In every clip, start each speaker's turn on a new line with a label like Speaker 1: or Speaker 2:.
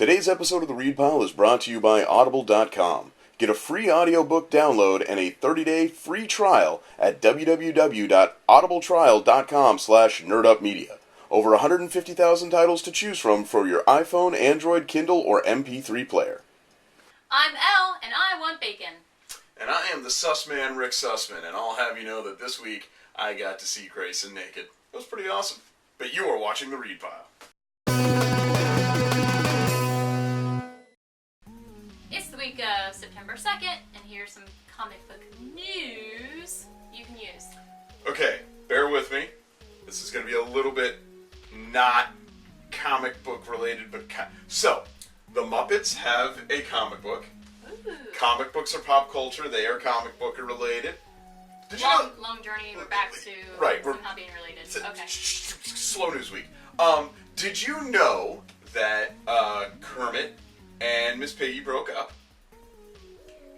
Speaker 1: Today's episode of The Read Pile is brought to you by Audible.com. Get a free audiobook download and a 30-day free trial at www.audibletrial.com/nerdupmedia. Over 150,000 titles to choose from for your iPhone, Android, Kindle, or MP3 player.
Speaker 2: I'm Elle, and I want bacon.
Speaker 1: And I am the sus man, Rick Sussman, and I'll have you know that this week I got to see Grayson naked. It was pretty awesome. But you are watching The Read Pile.
Speaker 2: It's the week of September 2nd, and here's some comic book news you can use.
Speaker 1: Okay, bear with me. This is going to be a little bit not comic book related, but so, the Muppets have a comic book.
Speaker 2: Ooh.
Speaker 1: Comic books are pop culture. They are comic book related. Did you know?
Speaker 2: Long journey. We're back to somehow being related. Okay.
Speaker 1: Slow news week. Did you know that Kermit and Miss Piggy broke up?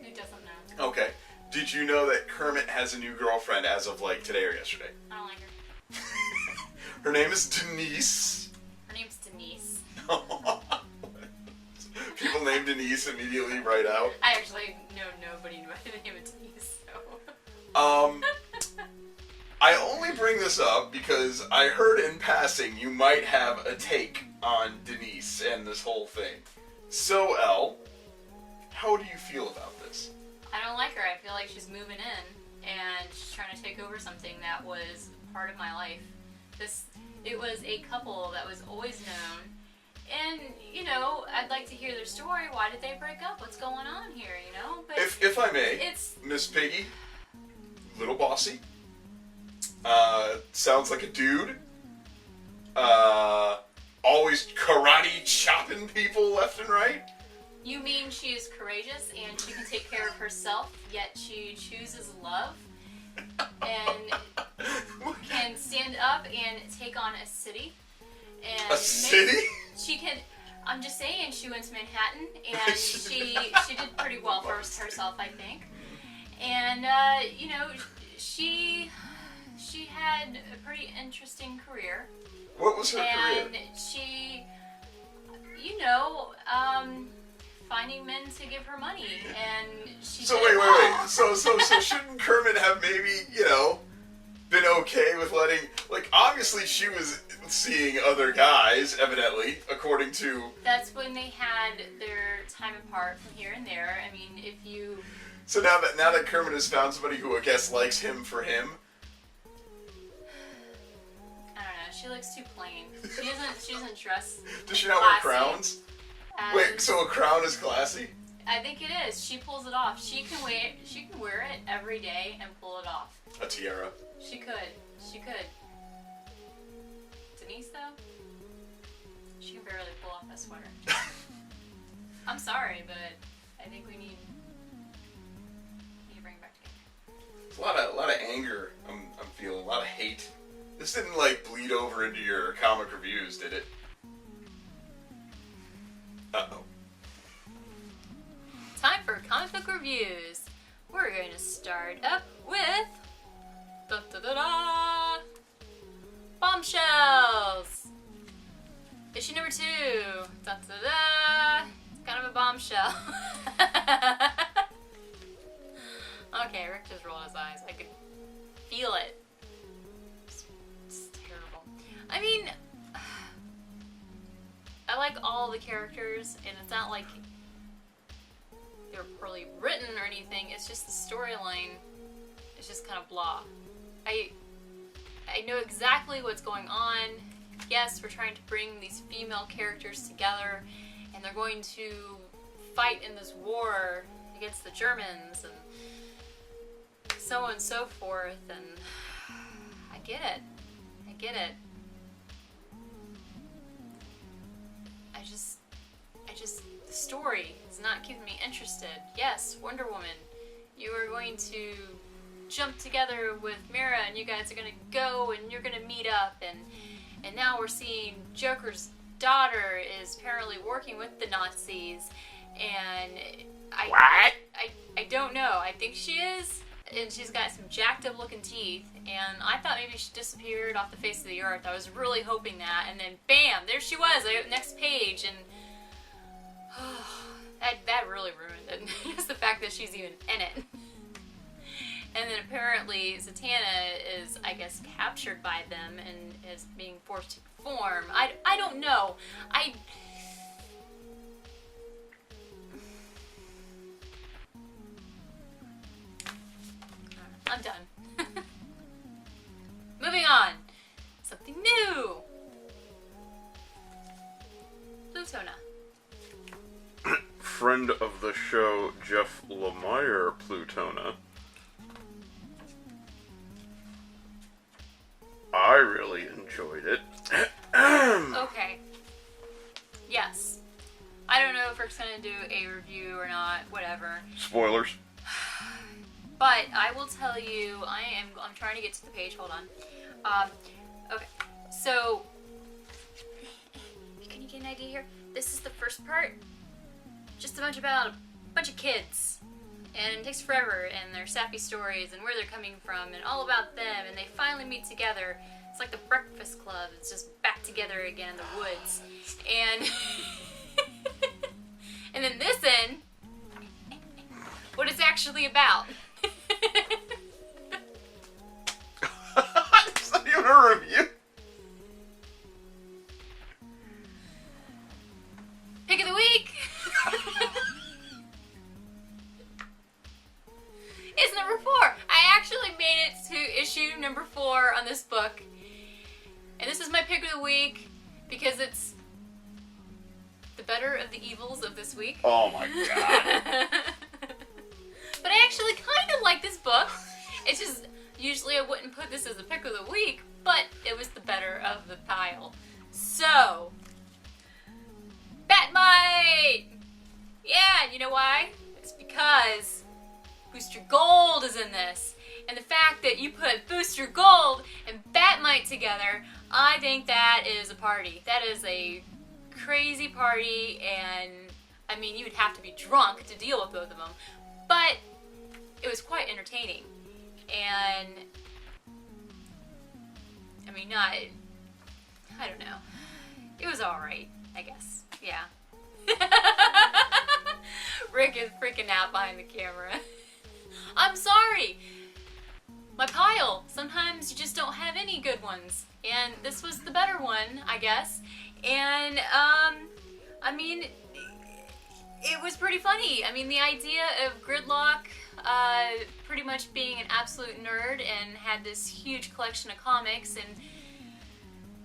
Speaker 2: Who doesn't know?
Speaker 1: Okay. Did you know that Kermit has a new girlfriend as of like today or yesterday?
Speaker 2: I don't like her.
Speaker 1: Her name is Denise.
Speaker 2: Her name's Denise.
Speaker 1: People named Denise immediately right out.
Speaker 2: I actually know nobody by the name of Denise, so.
Speaker 1: I only bring this up because I heard in passing you might have a take on Denise and this whole thing. So, Elle, how do you feel about this?
Speaker 2: I don't like her. I feel like she's moving in, and she's trying to take over something that was part of my life. It was a couple that was always known, and, you know, I'd like to hear their story. Why did they break up? What's going on here, you know? But
Speaker 1: if I may,
Speaker 2: it's
Speaker 1: Miss Piggy, little bossy, sounds like a dude, always karate chopping people left and right.
Speaker 2: You mean she is courageous and she can take care of herself, yet she chooses love and can stand up and take on a city. And
Speaker 1: a city?
Speaker 2: She can. I'm just saying, she went to Manhattan and she did pretty well for herself, I think. And you know, she had a pretty interesting career.
Speaker 1: What was her career?
Speaker 2: And she, you know, finding men to give her money, and she.
Speaker 1: So
Speaker 2: did
Speaker 1: wait. So shouldn't Kermit have maybe, you know, been okay with letting, like, obviously she was seeing other guys, evidently, according to.
Speaker 2: That's when they had their time apart from here and there. I mean, if you.
Speaker 1: So now that Kermit has found somebody who I guess likes him for him.
Speaker 2: I don't know. She looks too plain. She doesn't dress.
Speaker 1: Does she not wear crowns? Wait, so a crown is classy?
Speaker 2: I think it is. She pulls it off. She can wear it every day and pull it off.
Speaker 1: A tiara.
Speaker 2: She could. Denise, though, she can barely pull off that sweater. I'm sorry, but I think we need to bring it back together.
Speaker 1: A lot of anger. I'm feeling a lot of hate. This didn't like bleed over into your comic reviews, did it? Uh-oh.
Speaker 2: Time for comic book reviews. We're going to start up with Bombshells. Issue number 2. It's kind of a bombshell. Okay, Rick just rolled his eyes. I could feel it. It's terrible. I mean, I like all the characters, and it's not like they're poorly written or anything. It's just the storyline is just kind of blah. I know exactly what's going on. Yes, we're trying to bring these female characters together, and they're going to fight in this war against the Germans and so on and so forth, and I get it. The story is not keeping me interested. Yes, Wonder Woman, you are going to jump together with Mira, and you guys are going to go, and you're going to meet up, and now we're seeing Joker's daughter is apparently working with the Nazis, and I don't know. I think she is, and she's got some jacked up looking teeth, and I thought maybe she disappeared off the face of the earth. I was really hoping that, and then bam, there she was, next page, and in it. And then apparently Zatanna is, I guess, captured by them and is being forced to perform. I don't know. I'm done. Moving on. Something new. Plutona.
Speaker 3: Friend of the show, Jeff Lemire Plutona. I really enjoyed it.
Speaker 2: Okay. Yes. I don't know if Rick's gonna do a review or not, whatever.
Speaker 3: Spoilers.
Speaker 2: But I will tell you, I'm trying to get to the page, hold on. Okay, so, can you get an idea here? This is the first part, just a bunch of kids, and it takes forever, and their sappy stories, and where they're coming from, and all about them, and they finally meet together. It's like the Breakfast Club, it's just back together again in the woods, and, and then this in, what it's actually about.
Speaker 3: It's not even a review.
Speaker 2: Pick of the week. It's number 4. I actually made it to issue number 4 on this book. And this is my pick of the week because it's the better of the evils of this week.
Speaker 3: Oh my god.
Speaker 2: But I actually kind of like this book. It's just, usually I wouldn't put this as a pick of the week, but it was the better of the pile. So, Bat-Mite! Yeah, you know why? It's because Booster Gold is in this. And the fact that you put Booster Gold and Bat-Mite together, I think that is a party. That is a crazy party, and I mean, you would have to be drunk to deal with both of them. But it was quite entertaining, and I mean, I don't know. It was alright, I guess. Yeah. Rick is freaking out behind the camera. I'm sorry! My pile. Sometimes you just don't have any good ones. And this was the better one, I guess. And, I mean, it was pretty funny. I mean, the idea of Gridlock pretty much being an absolute nerd and had this huge collection of comics, and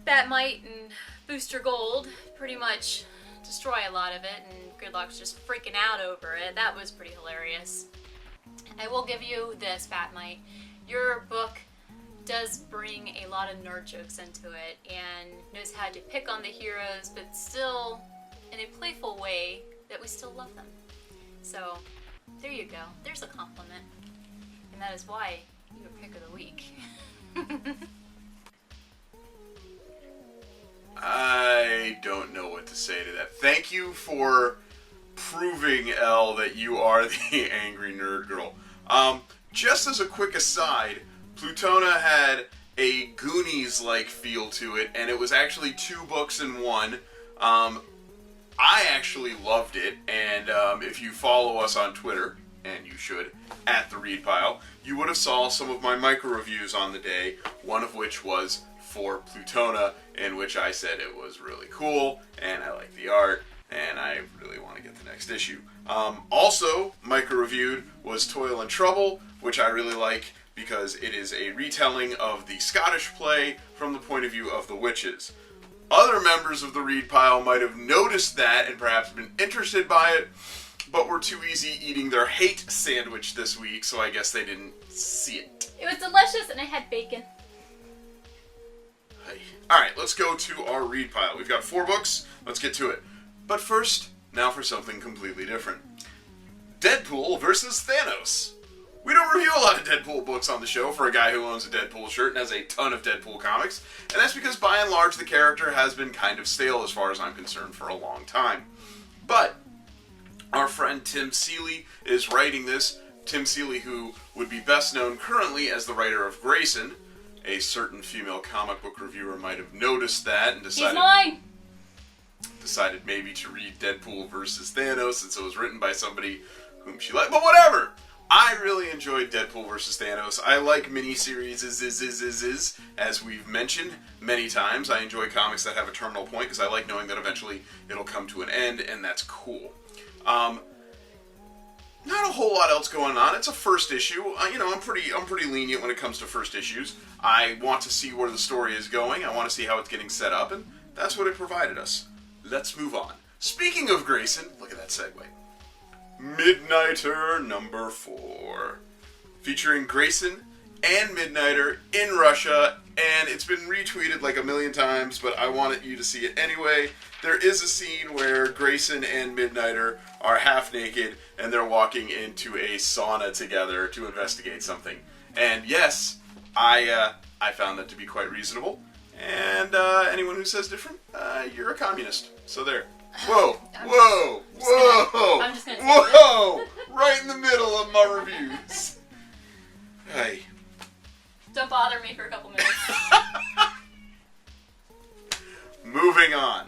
Speaker 2: Bat-Mite and Booster Gold pretty much destroy a lot of it, and Gridlock's just freaking out over it. That was pretty hilarious. I will give you this, Bat-Mite. Your book does bring a lot of nerd jokes into it and knows how to pick on the heroes, but still in a playful way that we still love them. So, there you go. There's a compliment. And that is why you're pick of the week.
Speaker 3: I don't know what to say to that. Thank you for proving, Elle, that you are the angry nerd girl. Just as a quick aside, Plutona had a Goonies-like feel to it, and it was actually 2 books in one. I actually loved it, and if you follow us on Twitter, and you should, at The Read Pile, you would have saw some of my micro-reviews on the day, one of which was for Plutona, in which I said it was really cool, and I like the art, and I really want to get the next issue. Also, micro-reviewed was Toil and Trouble, which I really like, because it is a retelling of the Scottish play from the point of view of the witches. Other members of the Read Pile might have noticed that and perhaps been interested by it, but were too busy eating their hate sandwich this week, so I guess they didn't see it.
Speaker 2: It was delicious, and I had bacon.
Speaker 3: Hey. Alright, let's go to our Read Pile. We've got 4 books, let's get to it. But first, now for something completely different. Deadpool versus Thanos. We don't review a lot of Deadpool books on the show for a guy who owns a Deadpool shirt and has a ton of Deadpool comics, and that's because by and large the character has been kind of stale as far as I'm concerned for a long time. But our friend Tim Seeley is writing this. Tim Seeley, who would be best known currently as the writer of Grayson. A certain female comic book reviewer might have noticed that and decided maybe to read Deadpool versus Thanos, since it was written by somebody whom she liked. But whatever! I really enjoyed Deadpool vs. Thanos. I like miniseries, as we've mentioned many times. I enjoy comics that have a terminal point because I like knowing that eventually it'll come to an end, and that's cool. Not a whole lot else going on. It's a first issue. I'm pretty lenient when it comes to first issues. I want to see where the story is going. I want to see how it's getting set up, and that's what it provided us. Let's move on. Speaking of Grayson, look at that segue. Midnighter number 4, featuring Grayson and Midnighter in Russia, and it's been retweeted like a million times, but I wanted you to see it anyway. There is a scene where Grayson and Midnighter are half naked, and they're walking into a sauna together to investigate something. And yes, I found that to be quite reasonable. And anyone who says different, you're a communist. So there. Whoa! Whoa! Whoa!
Speaker 2: I'm just gonna take
Speaker 3: Whoa! Right in the middle of my reviews. Hey.
Speaker 2: Don't bother me for a couple minutes.
Speaker 3: Moving on.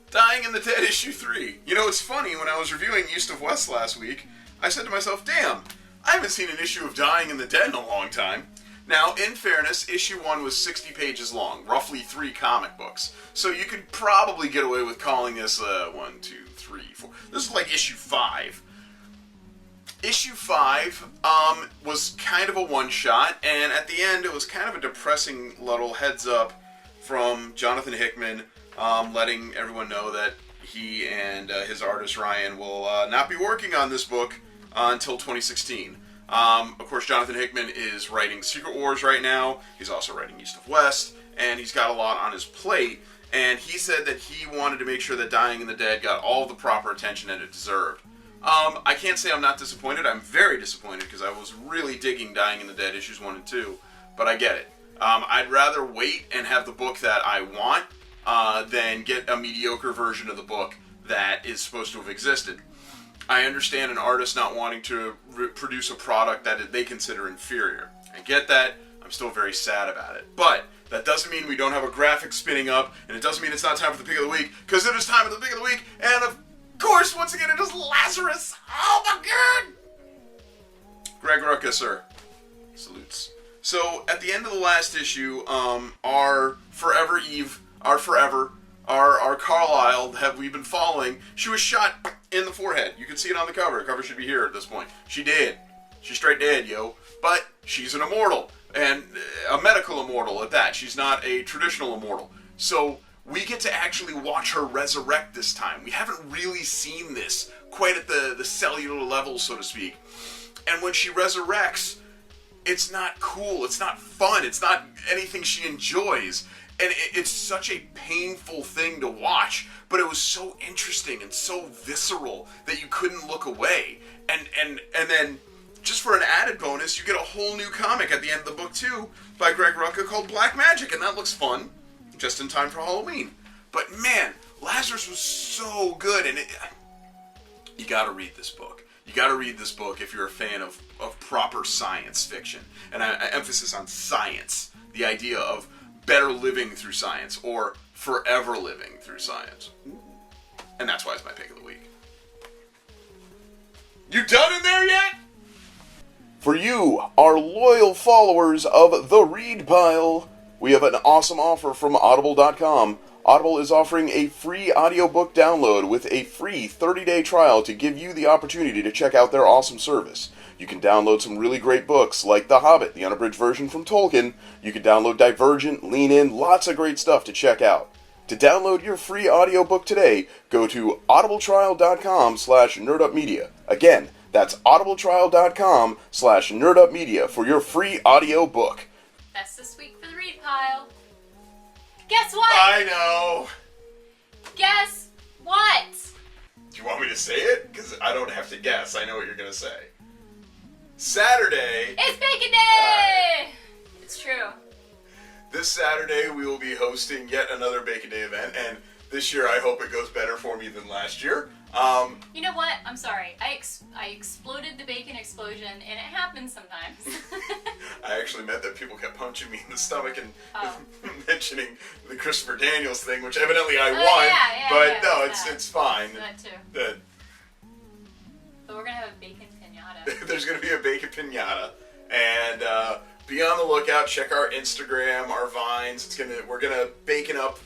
Speaker 3: Dying in the Dead issue 3. You know, it's funny, when I was reviewing East of West last week, I said to myself, damn, I haven't seen an issue of Dying in the Dead in a long time. Now, in fairness, issue 1 was 60 pages long, roughly 3 comic books. So you could probably get away with calling this 1, 2, 3, 4. This is like issue 5. Issue 5 was kind of a one-shot, and at the end it was kind of a depressing little heads-up from Jonathan Hickman, letting everyone know that he and his artist Ryan will not be working on this book until 2016. Of course, Jonathan Hickman is writing Secret Wars right now. He's also writing East of West, and he's got a lot on his plate. And he said that he wanted to make sure that Dying in the Dead got all the proper attention that it deserved. I can't say I'm not disappointed. I'm very disappointed because I was really digging Dying in the Dead issues 1 and 2, but I get it. I'd rather wait and have the book that I want than get a mediocre version of the book that is supposed to have existed. I understand an artist not wanting to produce a product that they consider inferior. I get that. I'm still very sad about it. But that doesn't mean we don't have a graphic spinning up, and it doesn't mean it's not time for the pick of the week, because it is time for the pick of the week, and of course, once again, it is Lazarus. Oh my god! Greg Rucka, sir. Salutes. So, at the end of the last issue, our Carlisle that we've been following, she was shot in the forehead. You can see it on the cover. The cover should be here at this point. She did. She's straight dead, yo. But she's an immortal, and a medical immortal at that. She's not a traditional immortal. So we get to actually watch her resurrect this time. We haven't really seen this quite at the cellular level, so to speak. And when she resurrects, it's not cool. It's not fun. It's not anything she enjoys. And it's such a painful thing to watch, but it was so interesting and so visceral that you couldn't look away. And then, just for an added bonus, you get a whole new comic at the end of the book, too, by Greg Rucka called Black Magic, and that looks fun, just in time for Halloween. But man, Lazarus was so good, and you gotta read this book. You gotta read this book if you're a fan of proper science fiction. And I emphasis on science, the idea of better living through science, or forever living through science. And that's why it's my pick of the week. You done in there yet? For you, our loyal followers of The Read Pile, we have an awesome offer from Audible.com. Audible is offering a free audiobook download with a free 30-day trial to give you the opportunity to check out their awesome service. You can download some really great books like The Hobbit, the unabridged version from Tolkien. You can download Divergent, Lean In, lots of great stuff to check out. To download your free audiobook today, go to audibletrial.com/nerdupmedia. Again, that's audibletrial.com/nerdupmedia for your free audiobook.
Speaker 2: That's this week for The Read Pile. Guess what?
Speaker 1: I know.
Speaker 2: Guess what?
Speaker 1: Do you want me to say it? Because I don't have to guess. I know what you're going to say. Saturday.
Speaker 2: It's Bacon Day! It's true.
Speaker 1: This Saturday we will be hosting yet another Bacon Day event, and this year I hope it goes better for me than last year.
Speaker 2: You know what? I'm sorry. I exploded the bacon explosion, and it happens sometimes.
Speaker 1: I actually meant that people kept punching me in the stomach and mentioning the Christopher Daniels thing, which evidently I won.
Speaker 2: Yeah,
Speaker 1: but no, it's fine.
Speaker 2: That too. But we're gonna have a bacon pinata.
Speaker 1: There's gonna be a bacon pinata, and be on the lookout. Check our Instagram, our Vines. We're gonna bacon up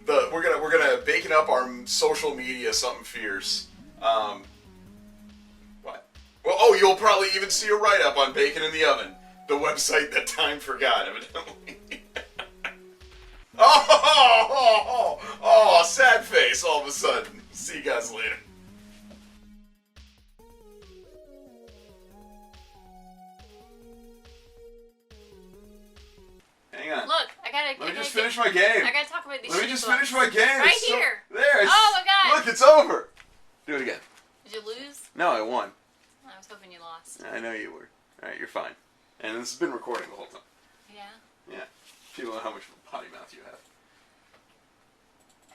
Speaker 1: we're gonna bacon up our social media something fierce. What? Well, oh, you'll probably even see a write up on Bacon in the Oven, the website that time forgot, evidently. Oh, sad face all of a sudden. See you guys later. Hang on.
Speaker 2: Look, I gotta.
Speaker 1: Let me just finish my game.
Speaker 2: I gotta talk about these.
Speaker 1: Let me just finish my game.
Speaker 2: Right here.
Speaker 1: There.
Speaker 2: Oh my god.
Speaker 1: Look, it's over. Do it again.
Speaker 2: Did you lose?
Speaker 1: No, I won.
Speaker 2: I was hoping you lost.
Speaker 1: I know you were. Alright, you're fine. And this has been recording the whole time.
Speaker 2: Yeah.
Speaker 1: Yeah. People know how much of a potty mouth you have.